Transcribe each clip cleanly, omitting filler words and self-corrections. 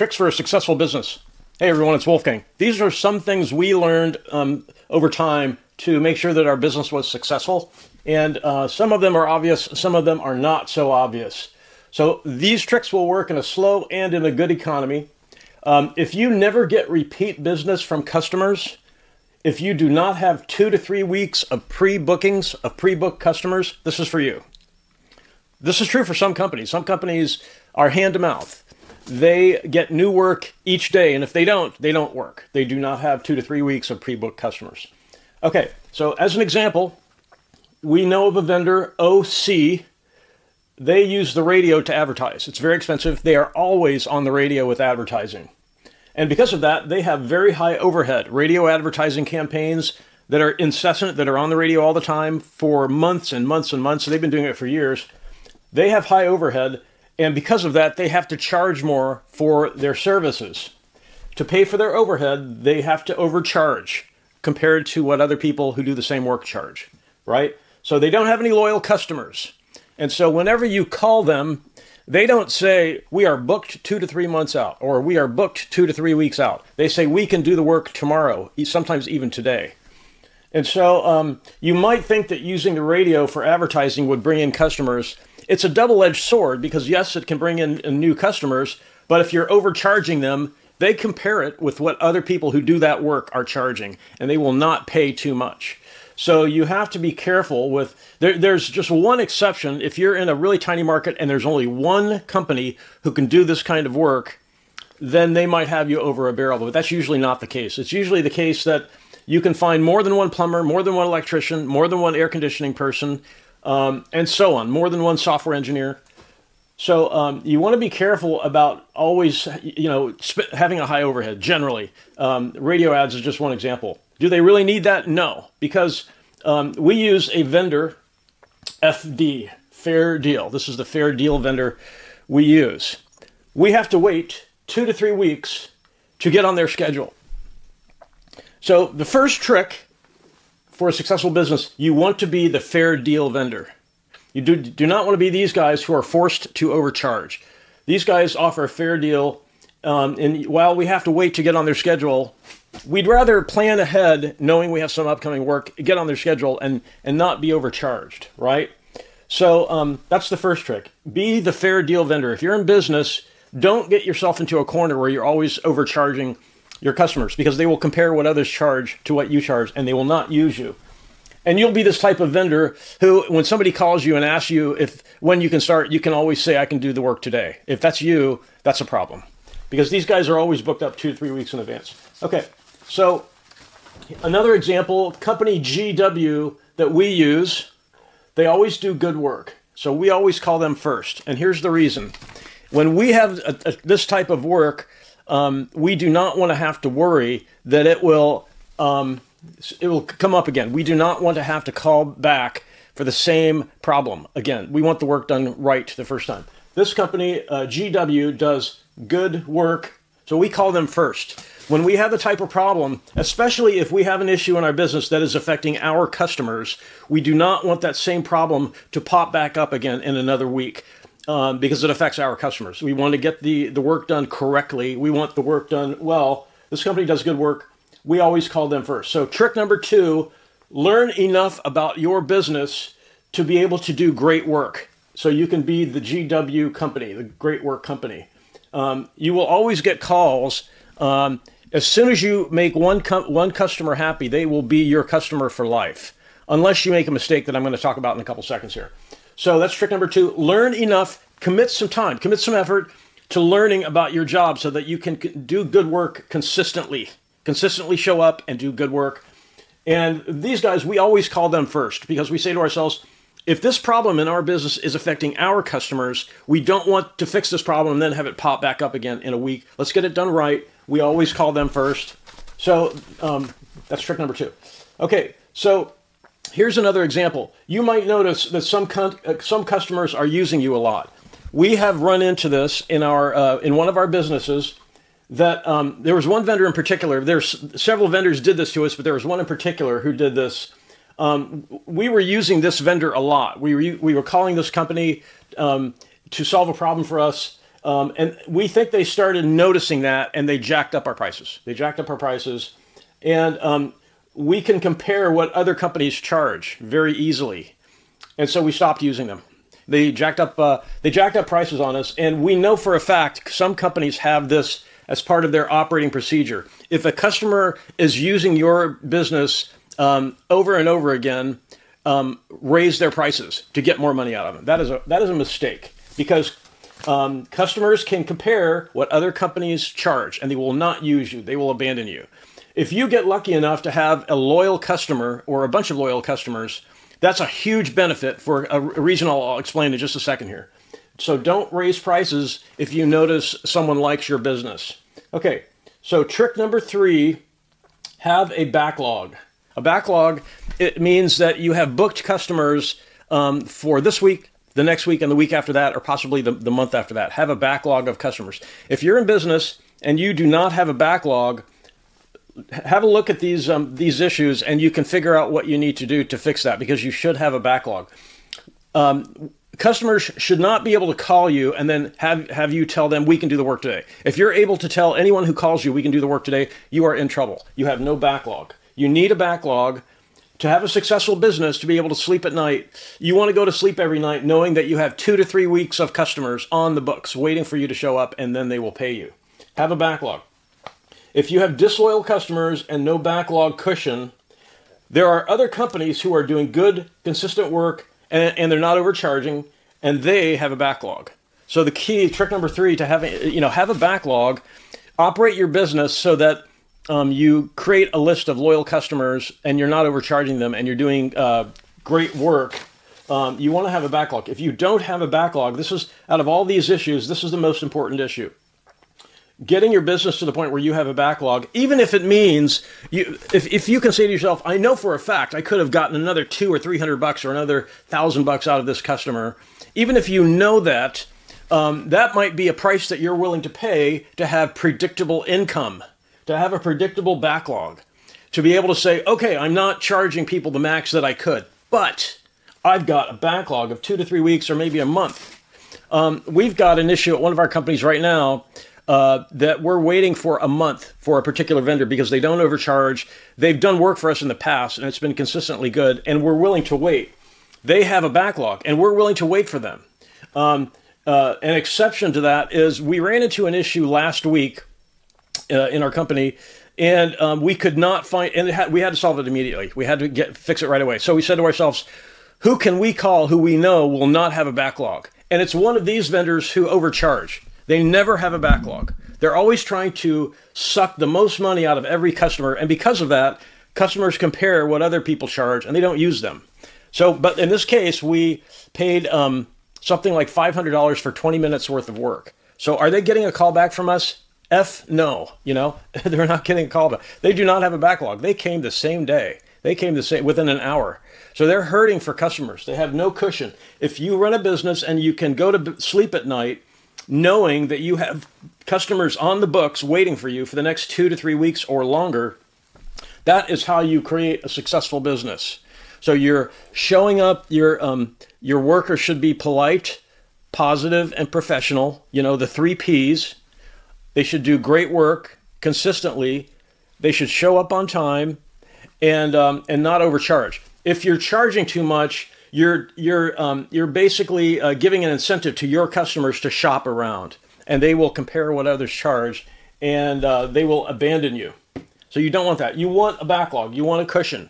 Tricks for a successful business. Hey everyone, it's Wolfgang. These are some things we learned over time to make sure that our business was successful. And some of them are obvious, some of them are not so obvious. So these tricks will work in a slow and in a good economy. If you never get repeat business from customers, if you do not have 2 to 3 weeks of pre-bookings, of pre-booked customers, this is for you. This is true for some companies. Some companies are hand to mouth. They get new work each day, and if they don't work. They do not have 2 to 3 weeks of pre-booked customers. Okay, so as an example, we know of a vendor, OC. They use the radio to advertise. It's very expensive. They are always on the radio with advertising. And because of that, they have very high overhead. Radio advertising campaigns that are incessant, that are on the radio all the time for months and months and months. So they've been doing it for years. They have high overhead. And because of that, they have to charge more for their services. To pay for their overhead, they have to overcharge compared to what other people who do the same work charge, right? So they don't have any loyal customers. And so whenever you call them, they don't say, we are booked 2 to 3 months out, or we are booked 2 to 3 weeks out. They say, we can do the work tomorrow, sometimes even today. And so you might think that using the radio for advertising would bring in customers. It's a double-edged sword because, yes, it can bring in new customers, but if you're overcharging them, they compare it with what other people who do that work are charging, and they will not pay too much. So you have to be careful with, there's just one exception. If you're in a really tiny market and there's only one company who can do this kind of work, then they might have you over a barrel, but that's usually not the case. It's usually the case that you can find more than one plumber, more than one electrician, more than one air conditioning person, and so on, more than one software engineer. So you want to be careful about always, having a high overhead, generally. Radio ads is just one example. Do they really need that? No, because we use a vendor, FD, Fair Deal. This is the Fair Deal vendor we use. We have to wait 2 to 3 weeks to get on their schedule. So the first trick for a successful business, you want to be the Fair Deal vendor. You do not want to be these guys who are forced to overcharge. These guys offer a fair deal, and while we have to wait to get on their schedule, we'd rather plan ahead knowing we have some upcoming work, get on their schedule, and not be overcharged, right? So that's the first trick. Be the Fair Deal vendor. If you're in business, don't get yourself into a corner where you're always overcharging your customers, because they will compare what others charge to what you charge, and they will not use you. And you'll be this type of vendor who, when somebody calls you and asks you when you can start, you can always say, I can do the work today. If that's you, that's a problem, because these guys are always booked up 2 to 3 weeks in advance. Okay, so another example, company GW that we use, they always do good work. So we always call them first. And here's the reason. When we have this type of work, we do not want to have to worry that it will come up again. We do not want to have to call back for the same problem again. We want the work done right the first time. This company, GW, does good work, so we call them first. When we have the type of problem, especially if we have an issue in our business that is affecting our customers, we do not want that same problem to pop back up again in another week. Because it affects our customers. We want to get the work done correctly. We want the work done well. This company does good work. We always call them first. So trick number 2, learn enough about your business to be able to do great work. So you can be the GW company, the great work company. You will always get calls. As soon as you make one customer happy, they will be your customer for life. Unless you make a mistake that I'm going to talk about in a couple seconds here. So that's trick number 2. Learn enough, commit some time, commit some effort to learning about your job so that you can do good work consistently. Consistently show up and do good work. And these guys, we always call them first because we say to ourselves, if this problem in our business is affecting our customers, we don't want to fix this problem and then have it pop back up again in a week. Let's get it done right. We always call them first. So that's trick number 2. Okay, so here's another example. You might notice that some customers are using you a lot. We have run into this in one of our businesses. That there was one vendor in particular. There's several vendors did this to us, but there was one in particular who did this. We were using this vendor a lot. We were calling this company to solve a problem for us. And we think they started noticing that, and they jacked up our prices. And we can compare what other companies charge very easily. And so we stopped using them. They jacked up prices on us, and we know for a fact some companies have this as part of their operating procedure. If a customer is using your business over and over again, raise their prices to get more money out of them. That is a mistake, because customers can compare what other companies charge, and they will not use you. They will abandon you. If you get lucky enough to have a loyal customer or a bunch of loyal customers, that's a huge benefit for a reason I'll explain in just a second here. So don't raise prices if you notice someone likes your business. Okay, so trick number 3, have a backlog. A backlog, it means that you have booked customers for this week, the next week, and the week after that, or possibly the month after that. Have a backlog of customers. If you're in business and you do not have a backlog, have a look at these issues, and you can figure out what you need to do to fix that, because you should have a backlog. Customers should not be able to call you and then have you tell them, we can do the work today. If you're able to tell anyone who calls you, we can do the work today, you are in trouble. You have no backlog. You need a backlog to have a successful business, to be able to sleep at night. You want to go to sleep every night knowing that you have 2 to 3 weeks of customers on the books waiting for you to show up, and then they will pay you. Have a backlog. If you have disloyal customers and no backlog cushion, there are other companies who are doing good, consistent work, and they're not overcharging, and they have a backlog. So the key, trick number 3, to have a backlog, operate your business so that you create a list of loyal customers, and you're not overcharging them, and you're doing great work. You want to have a backlog. If you don't have a backlog, out of all these issues, this is the most important issue. Getting your business to the point where you have a backlog, even if it means if you can say to yourself, I know for a fact I could have gotten another $200 or $300 or another $1,000 out of this customer. Even if you know that, that might be a price that you're willing to pay to have predictable income, to have a predictable backlog, to be able to say, okay, I'm not charging people the max that I could, but I've got a backlog of 2 to 3 weeks or maybe a month. We've got an issue at one of our companies right now that we're waiting for a month for a particular vendor because they don't overcharge. They've done work for us in the past, and it's been consistently good, and we're willing to wait. They have a backlog, and we're willing to wait for them. An exception to that is we ran into an issue last week in our company, and we could not find, and we had to solve it immediately. We had to fix it right away. So we said to ourselves, who can we call who we know will not have a backlog? And it's one of these vendors who overcharge. They never have a backlog. They're always trying to suck the most money out of every customer. And because of that, customers compare what other people charge, and they don't use them. So, but in this case, we paid something like $500 for 20 minutes worth of work. So are they getting a call back from us? No, they're not getting a call back. They do not have a backlog. They came the same day. They came within an hour. So they're hurting for customers. They have no cushion. If you run a business and you can go to sleep at night knowing that you have customers on the books waiting for you for the next 2 to 3 weeks or longer, that is how you create a successful business. So you're showing up, your workers should be polite, positive, and professional. The 3 Ps. They should do great work consistently. They should show up on time and not overcharge. If you're charging too much, you're basically giving an incentive to your customers to shop around, and they will compare what others charge, and they will abandon you. So you don't want that. You want a backlog. You want a cushion.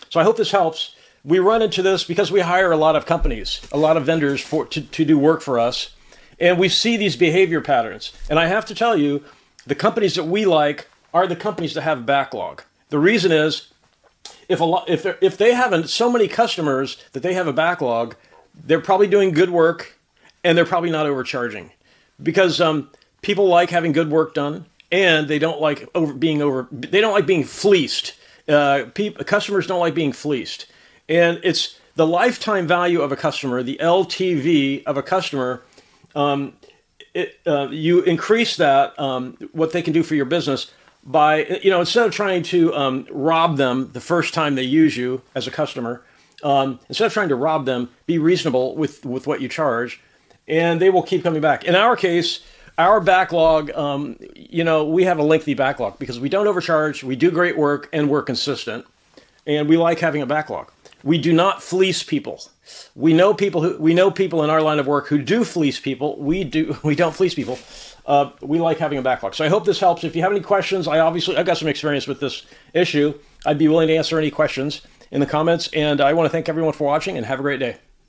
So I hope this helps. We run into this because we hire a lot of companies, a lot of vendors to do work for us, and we see these behavior patterns. And I have to tell you, the companies that we like are the companies that have a backlog. The reason is, if they have so many customers that they have a backlog, they're probably doing good work, and they're probably not overcharging, because people like having good work done, and they don't like they don't like being fleeced. Customers don't like being fleeced, and it's the lifetime value of a customer, the LTV of a customer. You increase that what they can do for your business by, instead of trying to rob them the first time they use you as a customer, instead of trying to rob them, be reasonable with what you charge, and they will keep coming back. In our case, our backlog, we have a lengthy backlog because we don't overcharge, we do great work, and we're consistent, and we like having a backlog. We do not fleece people. We know people in our line of work who do fleece people. We don't fleece people. We like having a backlog. So I hope this helps. If you have any questions, I've got some experience with this issue. I'd be willing to answer any questions in the comments. And I want to thank everyone for watching, and have a great day.